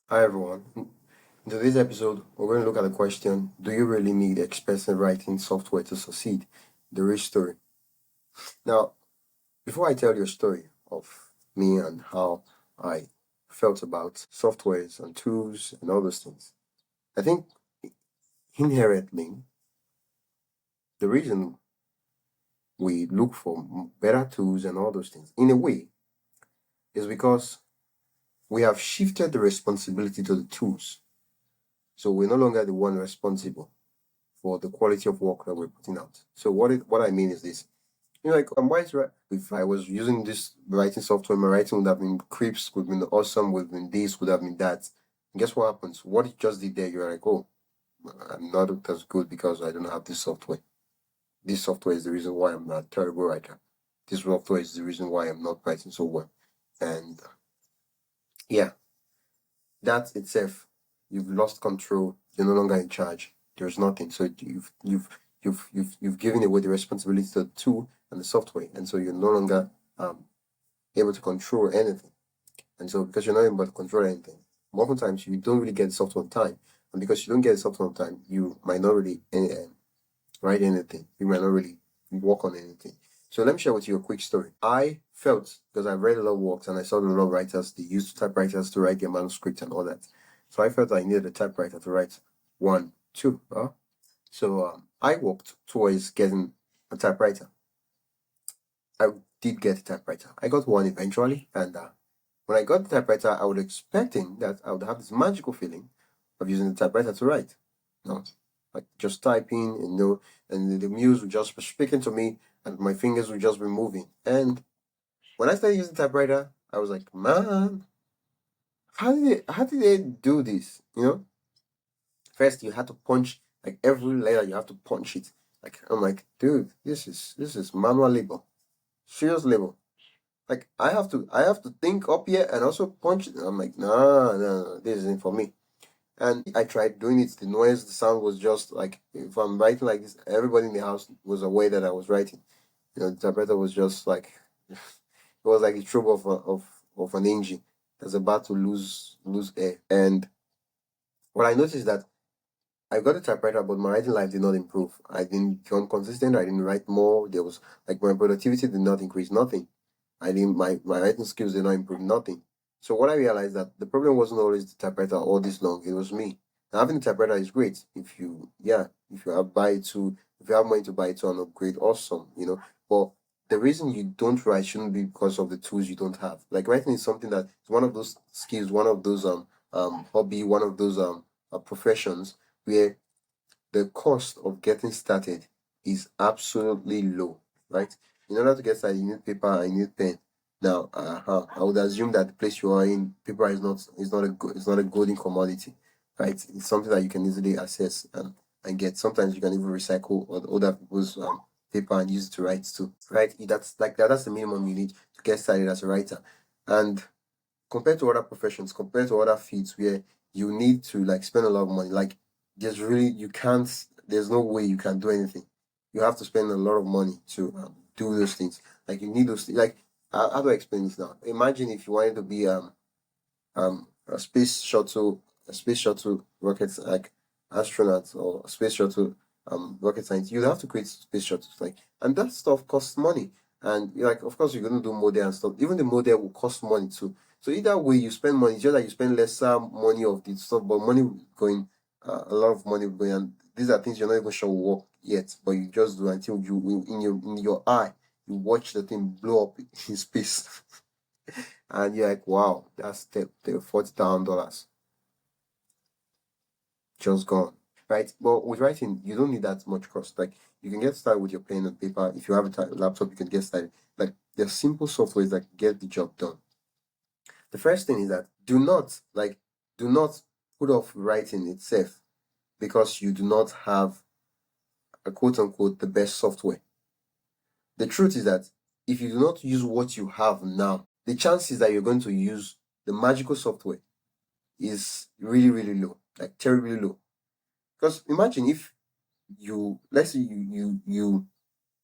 Hi everyone. In today's episode, we're going to look at the question: do you really need expressive writing software to succeed? The real story. Now, before I tell you a story of me and how I felt about softwares and tools and all those things, I think inherently the reason we look for better tools and all those things, in a way, is because we have shifted the responsibility to the tools. So we're no longer the one responsible for the quality of work that we're putting out. So what I mean is this. Like why is right? If I was using this writing software, my writing would have been crisp, would have been awesome, would have been this, would have been that. And guess what happens? What it just did there, you're like, oh, I'm not as good because I don't have this software. This software is the reason why I'm not a terrible writer. This software is the reason why I'm not writing so well. And yeah, that itself, you've lost control. You're no longer in charge. There's nothing. So you've given away the responsibility to the tool and the software, and so you're no longer able to control anything. And so because you're not able to control anything, oftentimes you don't really get the software on time, and because you don't get the software on time, you might not really write anything. You might not really work on anything. So let me share with you a quick story. I felt, because I've read a lot of works and I saw a lot of writers, they used typewriters to write their manuscript and all that. So I felt I needed a typewriter to write one, two. So I worked towards getting a typewriter. I did get a typewriter. I got one eventually, and when I got the typewriter, I was expecting that I would have this magical feeling of using the typewriter to write. No, like just typing, and the muse would just be speaking to me, and my fingers would just be moving. And when I started using typewriter, I was like, man, how did they do this? First you had to punch like every letter. You have to punch it. Like I'm like, dude, this is manual labor, serious labor. Like I have to think up here and also punch it. I'm like, no, this isn't for me. And I tried doing it. The noise, the sound was just like if I'm writing like this, everybody in the house was aware that I was writing. The typewriter was just like it was like the trouble of an engine that's about to lose air. And what I noticed is that I got a typewriter, but my writing life did not improve. I didn't become consistent. I didn't write more. There was like my productivity did not increase. Nothing. I didn't my writing skills did not improve. Nothing. So what I realized that the problem wasn't always the typewriter all this long. It was me. Now, having a typewriter is great if you have buy it to if you have money to buy it to an upgrade, awesome. But the reason you don't write shouldn't be because of the tools you don't have. Like writing is something that is one of those skills, one of those hobby, one of those professions where the cost of getting started is absolutely low, right? In order to get started, you need paper and you need pen. Now, I would assume that the place you are in, paper is not a golden commodity, right? It's something that you can easily access and get. Sometimes you can even recycle other people's paper and use it to write too, right? That's the minimum you need to get started as a writer. And compared to other professions, compared to other fields where you need to like spend a lot of money, like there's no way you can do anything. You have to spend a lot of money to do those things. Like you need those like how do I explain this now? Imagine if you wanted to be a space shuttle rocket like astronaut or a space shuttle rocket scientist. You'd have to create space shuttles like and that stuff costs money. And like of course you're gonna do model and stuff. Even the model will cost money too. So either way you spend money, it's just like you spend lesser money of the stuff, but money will be going a lot of money will go in. And these are things you're not even sure will work yet, but you just do until you in your eye you watch the thing blow up in space. And you're like, wow, that's the $40,000 just gone, right? But with writing, you don't need that much cost. Like you can get started with your pen and paper. If you have a laptop, you can get started. Like there's simple softwares that get the job done. The first thing is that do not put off writing itself because you do not have a quote unquote the best software. The truth is that if you do not use what you have now, the chances that you're going to use the magical software is really, really low, like terribly low. Because imagine if let's say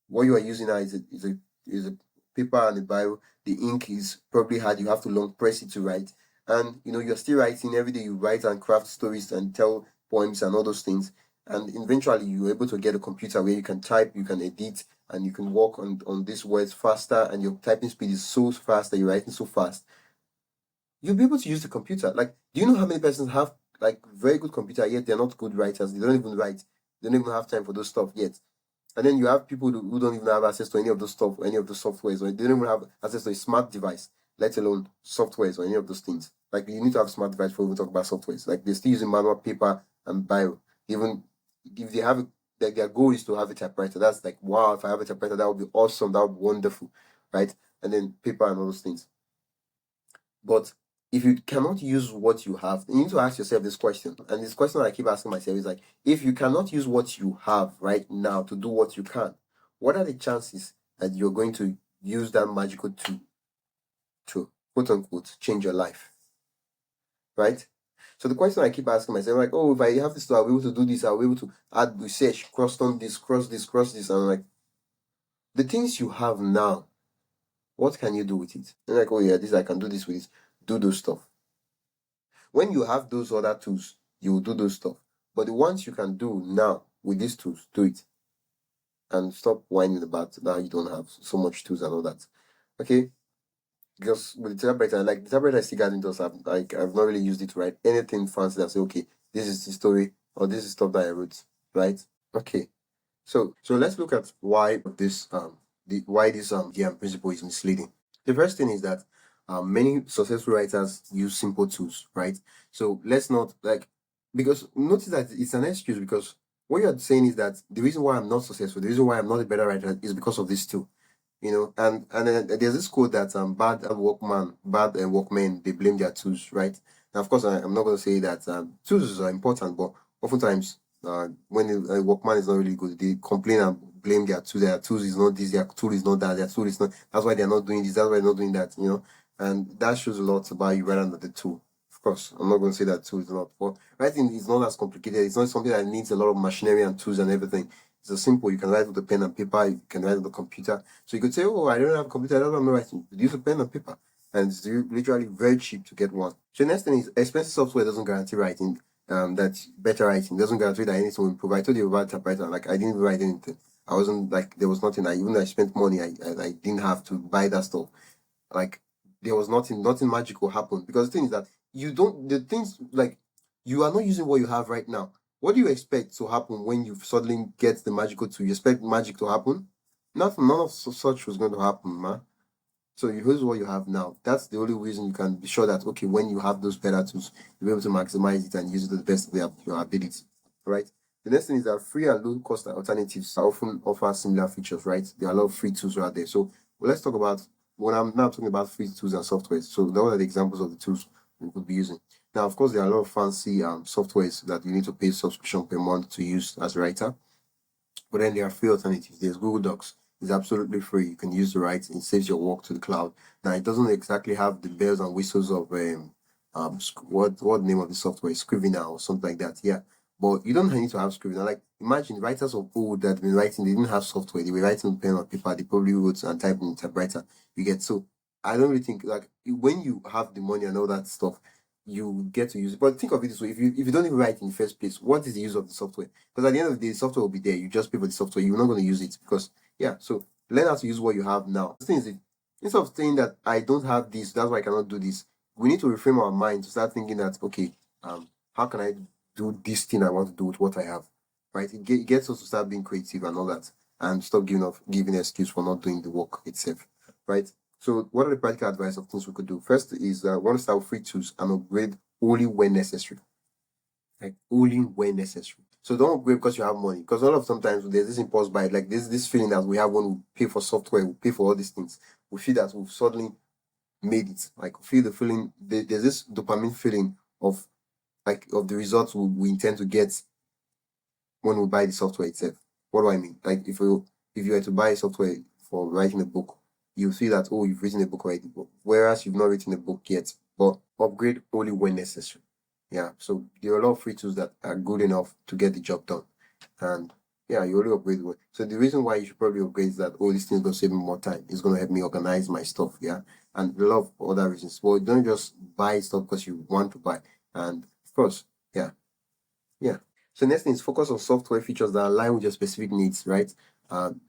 what you are using now is a paper and a Bible. The ink is probably hard. You have to long press it to write, and you're still writing every day. You write and craft stories and tell poems and all those things, and eventually you're able to get a computer where you can type, you can edit, and you can work on these words faster, and your typing speed is so fast that you're writing so fast. You'll be able to use the computer. Like, do you know how many persons have like very good computer yet they're not good writers? They don't even write. They don't even have time for those stuff yet. And then you have people who don't even have access to any of those stuff, any of the softwares, or they don't even have access to a smart device, let alone softwares or any of those things. Like, you need to have a smart device before we talk about softwares. Like, they're still using manual paper and biro. Even if they have like their goal is to have a typewriter. That's like, wow, if I have a typewriter, that would be awesome. That would be wonderful, right? And then paper and all those things. But if you cannot use what you have, you need to ask yourself this question. And this question I keep asking myself is like, if you cannot use what you have right now to do what you can, what are the chances that you're going to use that magical tool to, quote unquote, change your life? Right? So the question I keep asking myself, like, oh, if I have this tool, I'll be able to do this, I'll be able to add research, cross on this, cross this, cross this. And I'm like, the things you have now, what can you do with it? And like, oh yeah, this I can do this with it. Do those stuff. When you have those other tools, you will do those stuff. But the ones you can do now with these tools, do it. And stop whining about now you don't have so much tools and all that. Okay? Because with the typewriter, like the typewriter I still got into, I've not really used it to write anything fancy that say, okay, this is the story or this is stuff that I wrote. Right? Okay. So let's look at why this DM principle is misleading. The first thing is that many successful writers use simple tools, right? So let's not because notice that it's an excuse, because what you're saying is that the reason why I'm not successful, the reason why I'm not a better writer is because of this tool, and then there's this quote that bad workmen, they blame their tools, right? Now, of course, I'm not going to say that tools are important, but oftentimes when a workman is not really good, they complain and blame their tools. Their tools is not this, their tool is not that, their tool is not. That's why they're not doing this. That's why they're not doing that. And that shows a lot about you rather than the tool. Of course, I'm not going to say that tool is not. But writing is not as complicated. It's not something that needs a lot of machinery and tools and everything. It's a simple. You can write with a pen and paper. You can write with a computer. So you could say, "Oh, I don't have a computer. I don't have no writing." Use a pen and paper, and it's literally very cheap to get one. So the next thing is expensive software doesn't guarantee writing. That better writing doesn't guarantee that anything will improve. I told you about typewriter. Like, I didn't write anything. I wasn't like, there was nothing. Even though I spent money, I didn't have to buy that stuff. Like, there was nothing magical happened, because the thing is that you are not using what you have right now. What do you expect to happen when you suddenly get the magical tool? You expect magic to happen? Nothing. None of such was going to happen, man. So you use what you have now. That's the only reason you can be sure that, okay, when you have those better tools, you'll be able to maximize it and use it to the best of your ability, right? The next thing is that free and low cost alternatives often offer similar features, right? There are a lot of free tools out there. So let's talk about, when I'm now talking about free tools and softwares. So those are the examples of the tools we could be using. Now, of course, there are a lot of fancy softwares that you need to pay subscription per month to use as a writer. But then there are free alternatives. There's Google Docs. It's absolutely free. You can use the rights. It saves your work to the cloud. Now, it doesn't exactly have the bells and whistles of what name of the software is, Scrivener or something like that. Yeah, but you don't need to have Scrivener. Like, imagine writers of old that have been writing. They didn't have software. They were writing with pen or paper. They probably wrote and typed in typewriter. You get, so I don't really think, like, when you have the money and all that stuff, you get to use it. But think of it this way: if you don't even write in the first place, what is the use of the software? Because at the end of the day, the software will be there. You just pay for the software. You're not going to use it because, yeah. So learn how to use what you have now. The thing is, instead of saying that I don't have this, that's why I cannot do this, we need to reframe our mind to start thinking that, okay, how can I do this thing I want to do with what I have, right? It gets us to start being creative and all that, and stop giving excuse for not doing the work itself, right? So what are the practical advice of things we could do? First is we want to start with free tools and upgrade only when necessary. Like, only when necessary. So don't upgrade because you have money. Because all of sometimes there's this impulse buy, like this feeling that we have when we pay for software, we pay for all these things. We feel that we've suddenly made it. Like, we feel the feeling, there's this dopamine feeling of the results we intend to get when we buy the software itself. What do I mean? Like, if you were to buy software for writing a book, you see that, oh, you've written a book already, whereas you've not written a book yet. But upgrade only when necessary. Yeah, so there are a lot of free tools that are good enough to get the job done. And yeah, you only upgrade one. So the reason why you should probably upgrade is that, oh, this thing is going to save me more time. It's going to help me organize my stuff. Yeah. and a lot of other reasons. But don't just buy stuff because you want to buy. And of course, yeah, yeah. So next thing is focus on software features that align with your specific needs, right? Um,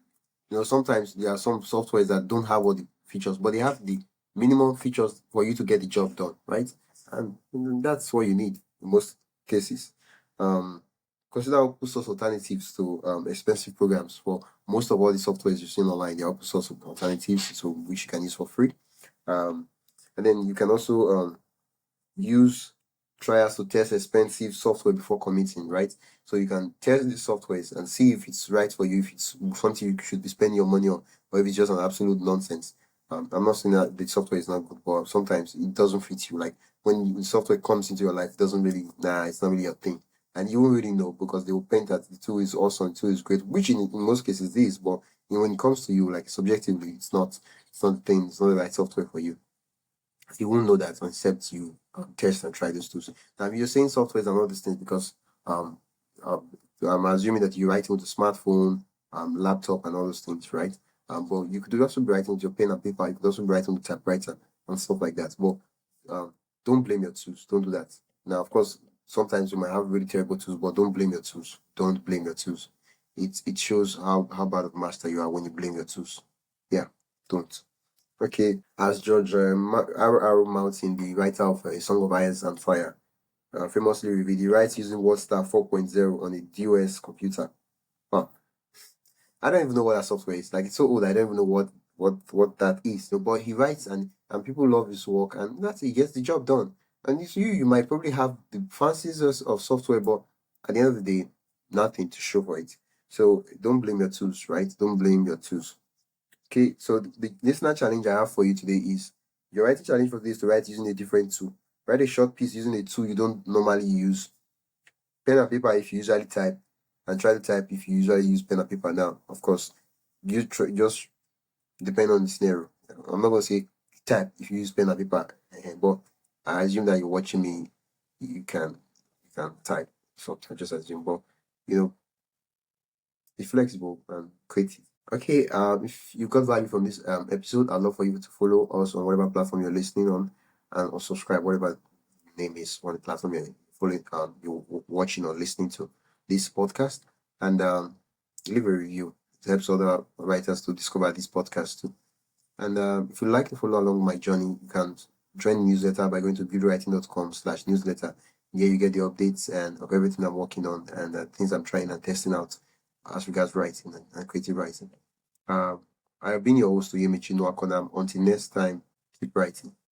sometimes there are some softwares that don't have all the features, but they have the minimum features for you to get the job done, right? And that's what you need in most cases. Um, Consider open source alternatives to expensive programs. For most of all the softwares you've seen online, they're open source alternatives, so which you can use for free. Um, and then you can also use trials to test expensive software before committing, right? So you can test the softwares and see if it's right for you, if it's something you should be spending your money on, or if it's just an absolute nonsense. I'm not saying that the software is not good, but sometimes it doesn't fit you. Like when the software comes into your life, it doesn't really, it's not really your thing. And you won't really know because they will paint that the tool is awesome, the tool is great, which in most cases it is, but when it comes to you, like subjectively, it's not the thing, it's not the right software for you. You won't know that except you test and try those tools. Now, if you're saying softwares and all these things because um, um I'm assuming that you're writing with a smartphone, laptop, and all those things, right? But you could also be writing with your pen and paper. You could also be writing with typewriter and stuff like that. But don't blame your tools. Don't do that. Now, of course, sometimes you might have really terrible tools, but don't blame your tools. Don't blame your tools. It shows how bad of a master you are when you blame your tools. Yeah, don't. Okay, as George R. Martin, the writer of A Song of Ice and Fire, famously revealed, he writes using WordStar 4.0 on a DOS computer. Huh. I don't even know what that software is. Like, it's so old, I don't even know what that is. So, but he writes and people love his work, and that's it, he gets the job done. And it's you might probably have the fanciest of software, but at the end of the day, nothing to show for it. So don't blame your tools, right? Don't blame your tools. Okay, so the listener challenge I have for you today is your writing challenge for today is to write using a different tool. Write a short piece using a tool you don't normally use. Pen and paper if you usually type, and try to type if you usually use pen and paper. Now, of course, you just depend on the scenario. I'm not gonna say type if you use pen and paper, but I assume that you're watching me, you can type. So I just assume, but you know, be flexible and creative. Okay, if you got value from this episode, I'd love for you to follow us on whatever platform you're listening on, and or subscribe whatever name is on the platform you're following, you're watching or listening to this podcast, and leave a review. It helps other writers to discover this podcast too. And if you'd like to follow along my journey, you can join the newsletter by going to buildwriting.com/newsletter. Here you get the updates and of everything I'm working on and things I'm trying and testing out as regards writing and creative writing. Uh, I have been your host, Oyemichi Noakonam. Until next time, keep writing.